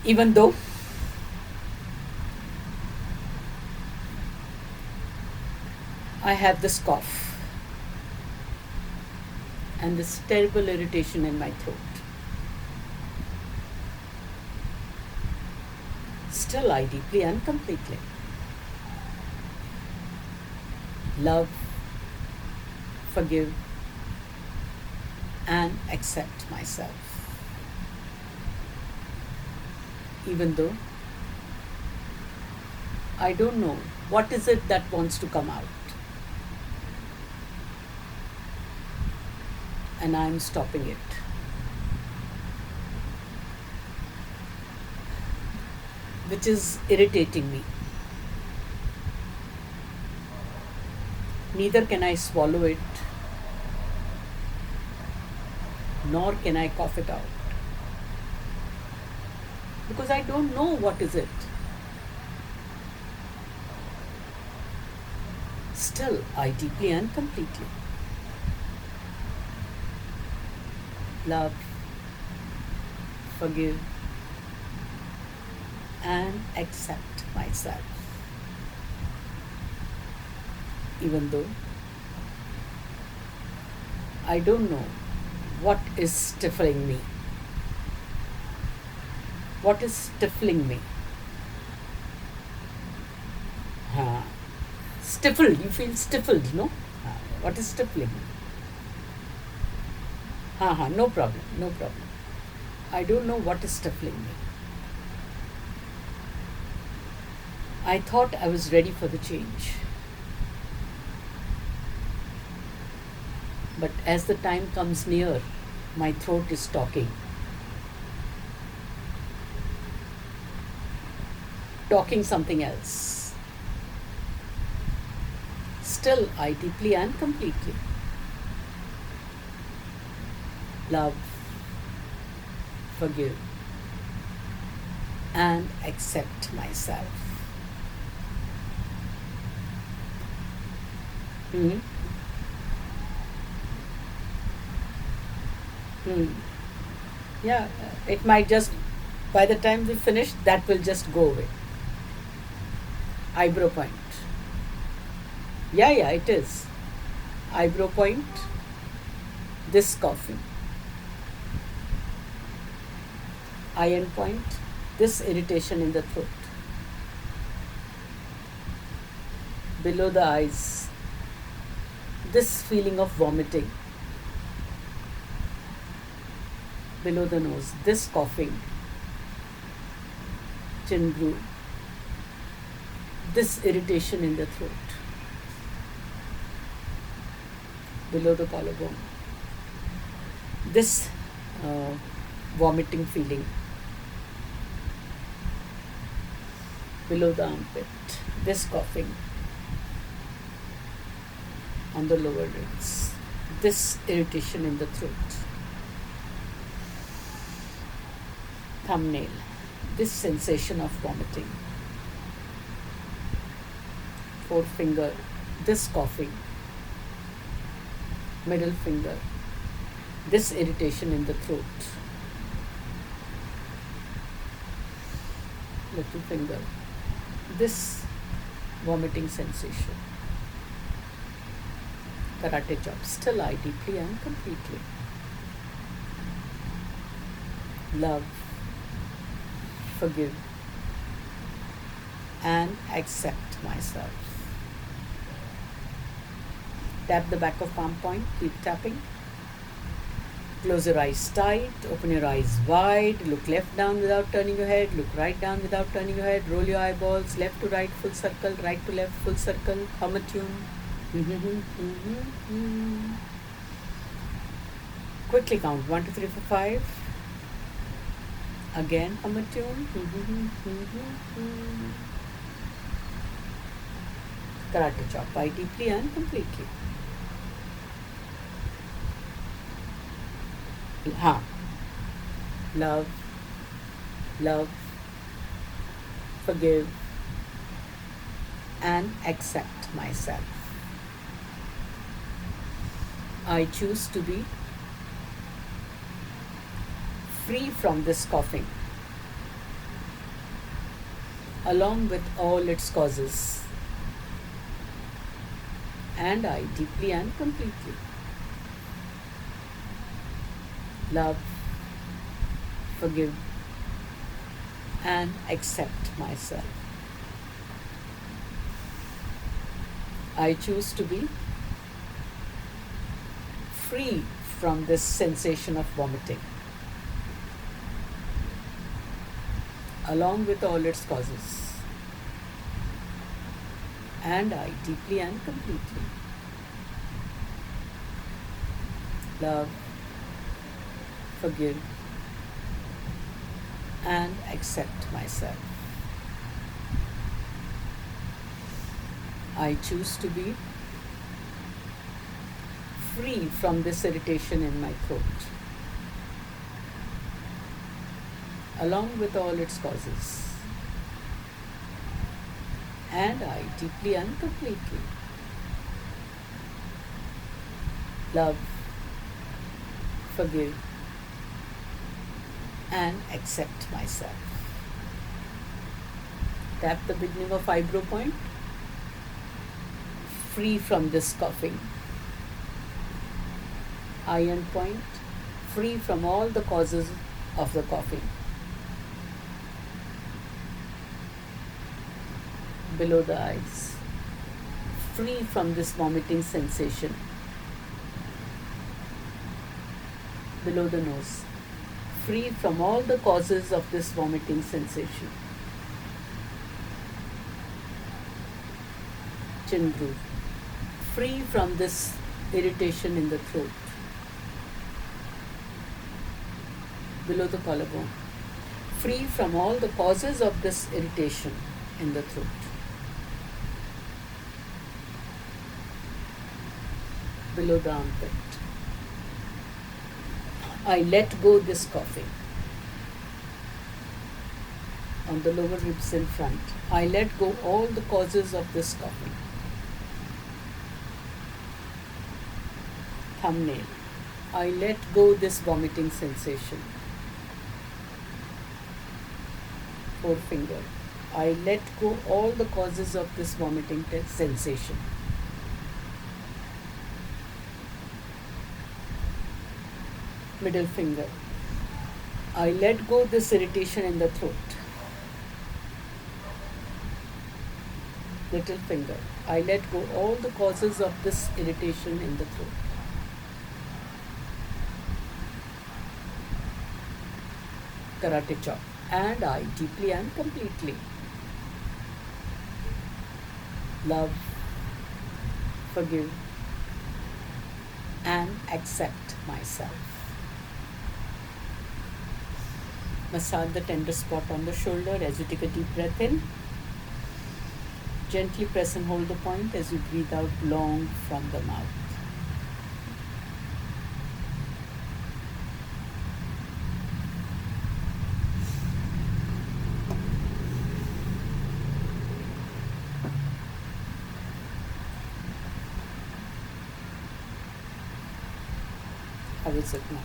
Even though I have this cough and this terrible irritation in my throat, still I deeply and completely love, forgive, and accept myself. Even though I don't know what is it that wants to come out, and I'm stopping it. Which is irritating me. Neither can I swallow it, nor can I cough it out. Because I don't know what is it. Still, I deeply and completely love, forgive, and accept myself. Even though I don't know what is stifling me. What is stifling me? Stifled, you feel stifled, no? What is stifling? No problem, no problem. I don't know what is stifling me. I thought I was ready for the change. But as the time comes near, my throat is talking. Talking something else. Still, I deeply and completely love, forgive, and accept myself. Hmm. Yeah, it might just, by the time we finish, that will just go away. Eyebrow point. Yeah, it is. Eyebrow point, this coughing. Eye end point, this irritation in the throat. Below the eyes, this feeling of vomiting. Below the nose, this coughing. Chin groove, this irritation in the throat. Below the collarbone, this vomiting feeling. Below the armpit, this coughing. On the lower ribs, this irritation in the throat. Thumbnail, this sensation of vomiting. Forefinger, this coughing. Middle finger, this irritation in the throat. Little finger, this vomiting sensation. Karate chop, still I deeply and completely love, forgive, and accept myself. Tap the back of palm point, keep tapping. Close your eyes tight, open your eyes wide, look left down without turning your head, look right down without turning your head, roll your eyeballs, left to right full circle, right to left full circle, hum a tune. Quickly count 1, 2, 3, 4, 5. Again hum a tune. Karate chop, bite deeply and completely. Love, love, forgive, and accept myself. I choose to be free from this coughing. along with all its causes, and I deeply and completely love, forgive, and accept myself. I choose to be free from this sensation of vomiting, along with all its causes, and I deeply and completely love, forgive, and accept myself. I choose to be free from this irritation in my throat, along with all its causes, and I deeply and completely love, forgive, and accept myself. Tap the beginning of eyebrow point, free from this coughing. Eye end point, free from all the causes of the coughing. Below the eyes, free from this vomiting sensation. Below the nose, free from all the causes of this vomiting sensation. Chin groove, free from this irritation in the throat. Below the collarbone, free from all the causes of this irritation in the throat. Below the armpit, I let go this coughing. On the lower ribs in front, I let go all the causes of this coughing. Thumbnail, I let go this vomiting sensation. Forefinger, I let go all the causes of this vomiting sensation. Middle finger, I let go this irritation in the throat. Little finger, I let go all the causes of this irritation in the throat. Karate chop, and I deeply and completely love, forgive, and accept myself. Massage the tender spot on the shoulder as you take a deep breath in. Gently press and hold the point as you breathe out long from the mouth. I will sit now.